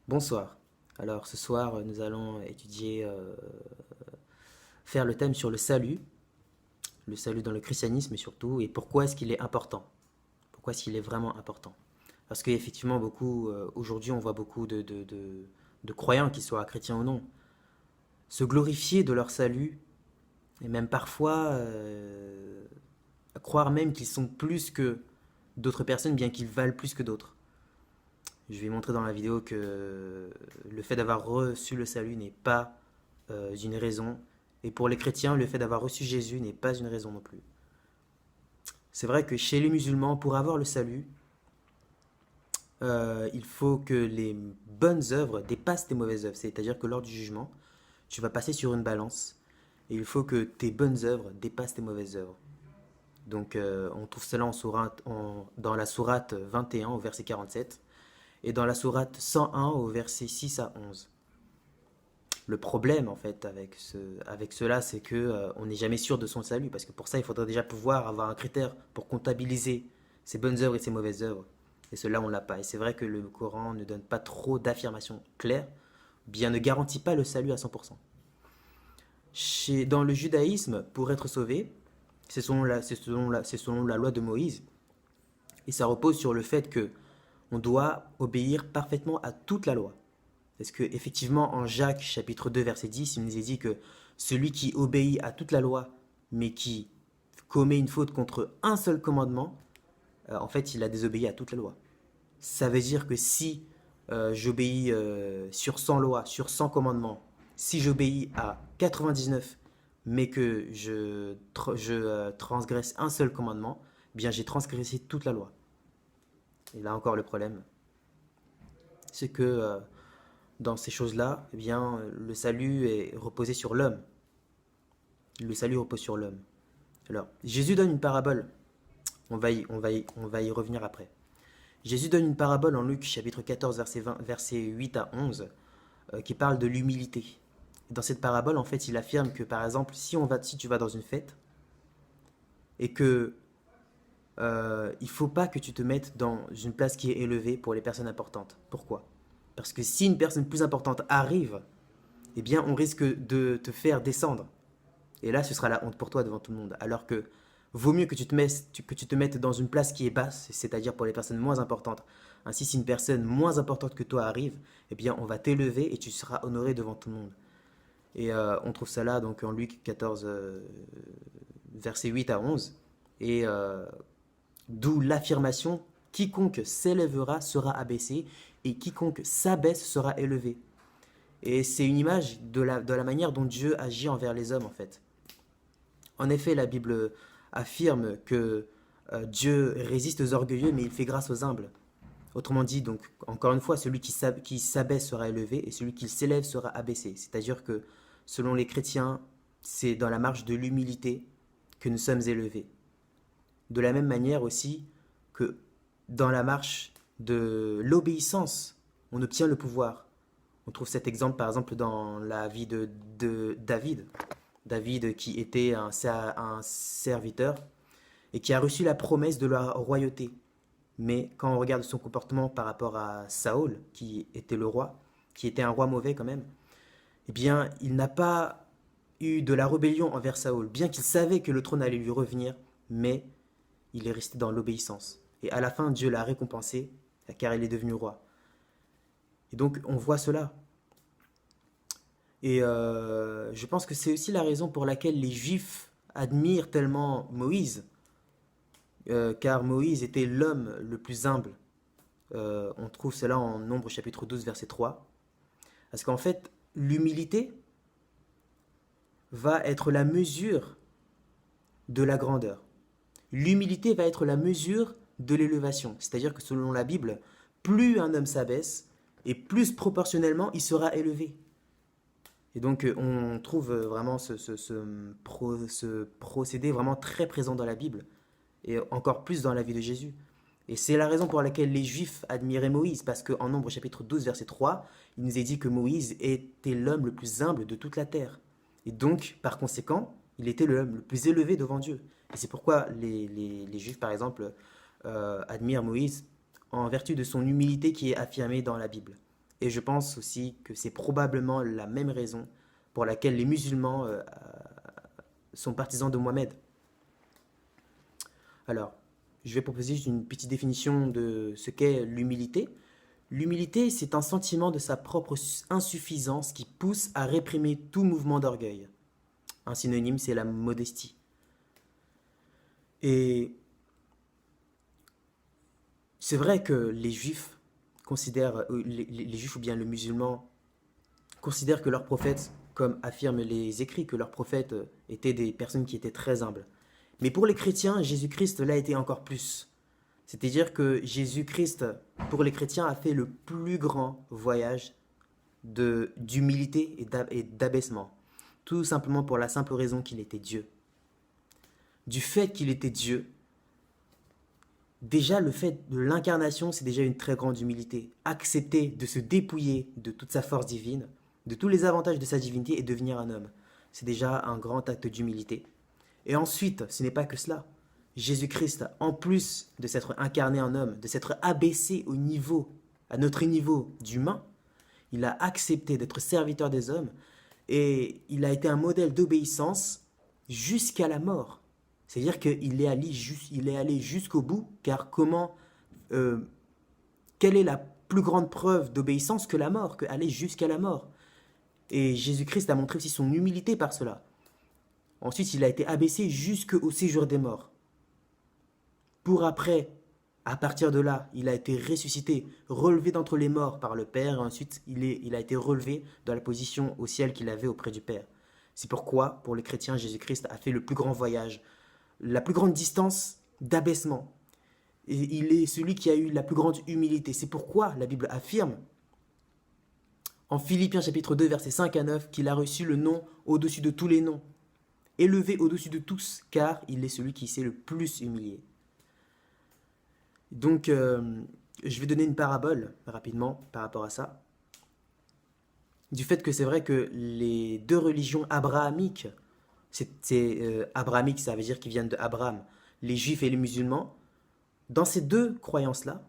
Bonsoir. Alors ce soir, nous allons faire le thème sur le salut dans le christianisme surtout, et pourquoi est-ce qu'il est important? Pourquoi est-ce qu'il est vraiment important? Parce qu'effectivement, aujourd'hui, on voit beaucoup de croyants, qu'ils soient chrétiens ou non, se glorifier de leur salut, et même parfois croire même qu'ils sont plus que d'autres personnes, bien qu'ils valent plus que d'autres. Je vais montrer dans la vidéo que le fait d'avoir reçu le salut n'est pas une raison. Et pour les chrétiens, le fait d'avoir reçu Jésus n'est pas une raison non plus. C'est vrai que chez les musulmans, pour avoir le salut, il faut que les bonnes œuvres dépassent tes mauvaises œuvres. C'est-à-dire que lors du jugement, tu vas passer sur une balance et il faut que tes bonnes œuvres dépassent tes mauvaises œuvres. Donc on trouve cela dans la sourate 21 au verset 47 et dans la sourate 101 au verset 6 à 11. Le problème, en fait, avec cela, c'est que on n'est jamais sûr de son salut, parce que pour ça, il faudrait déjà pouvoir avoir un critère pour comptabiliser ses bonnes œuvres et ses mauvaises œuvres. Et cela, on l'a pas. Et c'est vrai que le Coran ne donne pas trop d'affirmations claires, bien ne garantit pas le salut à 100%. Dans le judaïsme, pour être sauvé, c'est selon la loi de Moïse, et ça repose sur le fait que on doit obéir parfaitement à toute la loi. Parce que effectivement, en Jacques chapitre 2 verset 10, il nous est dit que celui qui obéit à toute la loi, mais qui commet une faute contre un seul commandement, en fait, il a désobéi à toute la loi. Ça veut dire que si j'obéis sur 100 lois, sur 100 commandements, si j'obéis à 99, mais que je transgresse un seul commandement, eh bien j'ai transgressé toute la loi. Et là encore le problème, c'est que dans ces choses-là, eh bien, le salut est reposé sur l'homme. Le salut repose sur l'homme. Alors, Jésus donne une parabole. On va y revenir après. Jésus donne une parabole en Luc chapitre 14, verset 8 à 11, qui parle de l'humilité. Dans cette parabole, en fait, il affirme que, par exemple, si tu vas dans une fête et que il faut pas que tu te mettes dans une place qui est élevée pour les personnes importantes. Pourquoi? Parce que si une personne plus importante arrive, eh bien, on risque de te faire descendre. Et là, ce sera la honte pour toi devant tout le monde. Alors que vaut mieux que tu te mettes dans une place qui est basse, c'est-à-dire pour les personnes moins importantes. Ainsi, si une personne moins importante que toi arrive, eh bien, on va t'élever et tu seras honoré devant tout le monde. Et on trouve ça là, donc en Luc 14, versets 8 à 11. Et d'où l'affirmation, quiconque s'élèvera sera abaissé, et quiconque s'abaisse sera élevé. Et c'est une image de la manière dont Dieu agit envers les hommes, en fait. En effet, la Bible affirme que Dieu résiste aux orgueilleux, mais il fait grâce aux humbles. Autrement dit, donc, encore une fois, celui qui s'abaisse sera élevé et celui qui s'élève sera abaissé. C'est-à-dire que, selon les chrétiens, c'est dans la marche de l'humilité que nous sommes élevés. De la même manière aussi que dans la marche de l'obéissance, on obtient le pouvoir. On trouve cet exemple, par exemple, dans la vie de David. David qui était un serviteur et qui a reçu la promesse de la royauté. Mais quand on regarde son comportement par rapport à Saül, qui était le roi, qui était un roi mauvais quand même, eh bien, il n'a pas eu de la rébellion envers Saül, bien qu'il savait que le trône allait lui revenir, mais il est resté dans l'obéissance. Et à la fin, Dieu l'a récompensé, car il est devenu roi. Et donc, on voit cela. Et je pense que c'est aussi la raison pour laquelle les Juifs admirent tellement Moïse, car Moïse était l'homme le plus humble. On trouve cela en Nombre chapitre 12, verset 3. Parce qu'en fait, l'humilité va être la mesure de la grandeur. L'humilité va être la mesure de l'élévation. C'est-à-dire que selon la Bible, plus un homme s'abaisse, et plus proportionnellement il sera élevé. Et donc on trouve vraiment ce procédé vraiment très présent dans la Bible, et encore plus dans la vie de Jésus. Et c'est la raison pour laquelle les Juifs admiraient Moïse, parce qu'en Nombre chapitre 12, verset 3, il nous est dit que Moïse était l'homme le plus humble de toute la terre. Et donc, par conséquent, il était l'homme le plus élevé devant Dieu. Et c'est pourquoi les Juifs, par exemple, admirent Moïse en vertu de son humilité qui est affirmée dans la Bible. Et je pense aussi que c'est probablement la même raison pour laquelle les musulmans sont partisans de Mohamed. Alors, je vais proposer une petite définition de ce qu'est l'humilité. L'humilité, c'est un sentiment de sa propre insuffisance qui pousse à réprimer tout mouvement d'orgueil. Un synonyme, c'est la modestie. Et c'est vrai que les juifs considèrent, les juifs ou bien le musulman considèrent que leurs prophètes, comme affirment les écrits, que leurs prophètes étaient des personnes qui étaient très humbles. Mais pour les chrétiens, Jésus-Christ l'a été encore plus. C'est-à-dire que Jésus-Christ, pour les chrétiens, a fait le plus grand voyage d'humilité et d'abaissement. Tout simplement pour la simple raison qu'il était Dieu. Du fait qu'il était Dieu, déjà le fait de l'incarnation, c'est déjà une très grande humilité. Accepter de se dépouiller de toute sa force divine, de tous les avantages de sa divinité et devenir un homme. C'est déjà un grand acte d'humilité. Et ensuite, ce n'est pas que cela. Jésus-Christ, en plus de s'être incarné en homme, de s'être abaissé au niveau, à notre niveau d'humain, il a accepté d'être serviteur des hommes et il a été un modèle d'obéissance jusqu'à la mort. C'est-à-dire qu'il est allé jusqu'au bout, car euh, quelle est la plus grande preuve d'obéissance que la mort, que aller jusqu'à la mort? Et Jésus-Christ a montré aussi son humilité par cela. Ensuite, il a été abaissé jusqu'au séjour des morts. Pour après, à partir de là, il a été ressuscité, relevé d'entre les morts par le Père, et ensuite il a été relevé dans la position au ciel qu'il avait auprès du Père. C'est pourquoi, pour les chrétiens, Jésus-Christ a fait le plus grand voyage, la plus grande distance d'abaissement. Et il est celui qui a eu la plus grande humilité. C'est pourquoi la Bible affirme, en Philippiens chapitre 2, versets 5 à 9, qu'il a reçu le nom au-dessus de tous les noms, élevé au-dessus de tous, car il est celui qui s'est le plus humilié. Donc, je vais donner une parabole rapidement par rapport à ça. Du fait que c'est vrai que les deux religions abrahamiques, abrahamique, ça veut dire qu'ils viennent de Abraham, les juifs et les musulmans, dans ces deux croyances-là,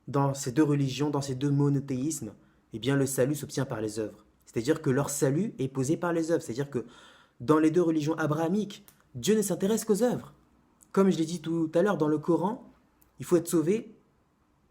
dans ces deux religions, dans ces deux monothéismes, eh bien le salut s'obtient par les œuvres. C'est-à-dire que leur salut est posé par les œuvres. C'est-à-dire que dans les deux religions abrahamiques, Dieu ne s'intéresse qu'aux œuvres. Comme je l'ai dit tout à l'heure, dans le Coran, il faut être sauvé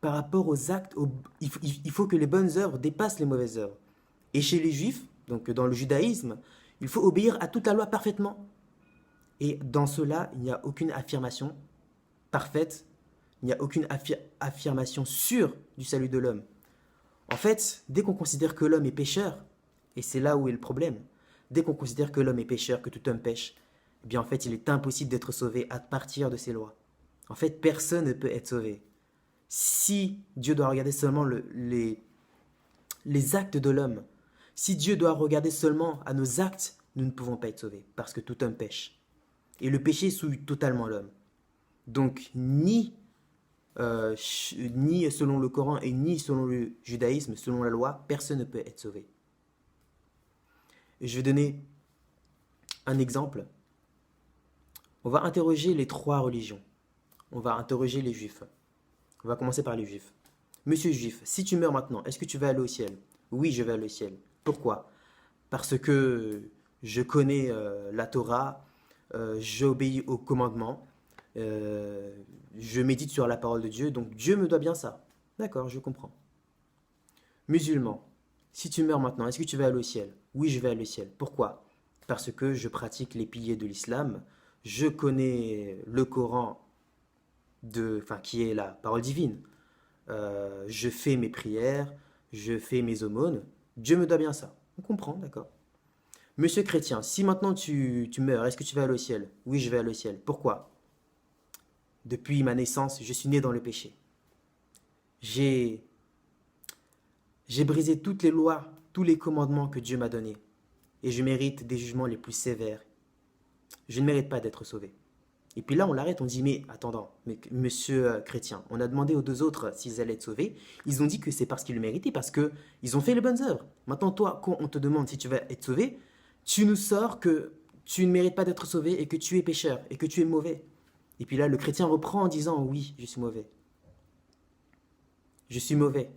par rapport aux actes. Il faut que les bonnes œuvres dépassent les mauvaises œuvres. Et chez les juifs, donc dans le judaïsme, il faut obéir à toute la loi parfaitement. Et dans cela, il n'y a aucune affirmation parfaite, il n'y a aucune affirmation sûre du salut de l'homme. En fait, dès qu'on considère que l'homme est pécheur, et c'est là où est le problème, dès qu'on considère que l'homme est pécheur, que tout homme pêche, eh bien en fait, il est impossible d'être sauvé à partir de ces lois. En fait, personne ne peut être sauvé. Si Dieu doit regarder seulement les actes de l'homme, si Dieu doit regarder seulement à nos actes, nous ne pouvons pas être sauvés, parce que tout homme pêche. Et le péché souille totalement l'homme. Donc, ni selon le Coran et ni selon le judaïsme, selon la loi, personne ne peut être sauvé. Et je vais donner un exemple. On va interroger les trois religions. On va interroger les juifs. On va commencer par les juifs. Monsieur juif, si tu meurs maintenant, est-ce que tu vas aller au ciel? Oui, je vais aller au ciel. Pourquoi? Parce que je connais la Torah, j'obéis aux commandements, je médite sur la parole de Dieu, donc Dieu me doit bien ça. D'accord, je comprends. Musulman, si tu meurs maintenant, est-ce que tu vas aller au ciel? Oui, je vais aller au ciel. Pourquoi? Parce que je pratique les piliers de l'islam, je connais le Coran, qui est la parole divine. Je fais mes prières, je fais mes aumônes, Dieu me doit bien ça. On comprend, d'accord. Monsieur chrétien, si maintenant tu meurs, est-ce que tu vas aller au ciel? Oui, je vais aller au ciel. Pourquoi? Depuis ma naissance, je suis né dans le péché. J'ai brisé toutes les lois, tous les commandements que Dieu m'a donnés. Et je mérite des jugements les plus sévères. Je ne mérite pas d'être sauvé. Et puis là, on l'arrête, on dit, mais attendant, mais monsieur chrétien, on a demandé aux deux autres s'ils allaient être sauvés. Ils ont dit que c'est parce qu'ils le méritaient, parce qu'ils ont fait les bonnes œuvres. Maintenant, toi, quand on te demande si tu vas être sauvé, tu nous sors que tu ne mérites pas d'être sauvé et que tu es pécheur et que tu es mauvais. Et puis là, le chrétien reprend en disant, oui, je suis mauvais. Je suis mauvais.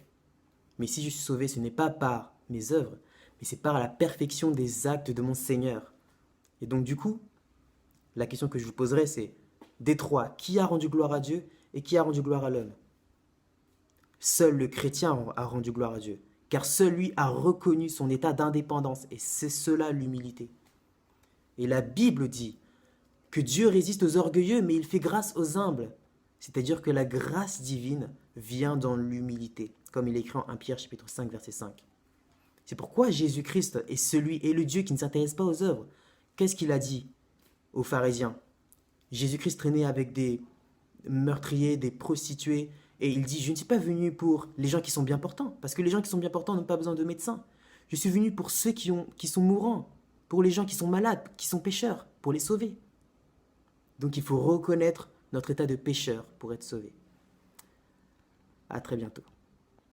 Mais si je suis sauvé, ce n'est pas par mes œuvres, mais c'est par la perfection des actes de mon Seigneur. Et donc du coup, la question que je vous poserai, c'est, des trois, qui a rendu gloire à Dieu et qui a rendu gloire à l'homme? Seul le chrétien a rendu gloire à Dieu, car seul lui a reconnu son état d'indépendance, et c'est cela l'humilité. Et la Bible dit que Dieu résiste aux orgueilleux, mais il fait grâce aux humbles. C'est-à-dire que la grâce divine vient dans l'humilité, comme il est écrit en 1 Pierre chapitre 5, verset 5. C'est pourquoi Jésus-Christ est le Dieu qui ne s'intéresse pas aux œuvres. Qu'est-ce qu'il a dit aux pharisiens? Jésus-Christ traînait avec des meurtriers, des prostituées, et il dit, je ne suis pas venu pour les gens qui sont bien portants, parce que les gens qui sont bien portants n'ont pas besoin de médecins. Je suis venu pour ceux qui sont mourants, pour les gens qui sont malades, qui sont pécheurs, pour les sauver. Donc il faut reconnaître notre état de pécheur pour être sauvé. À très bientôt.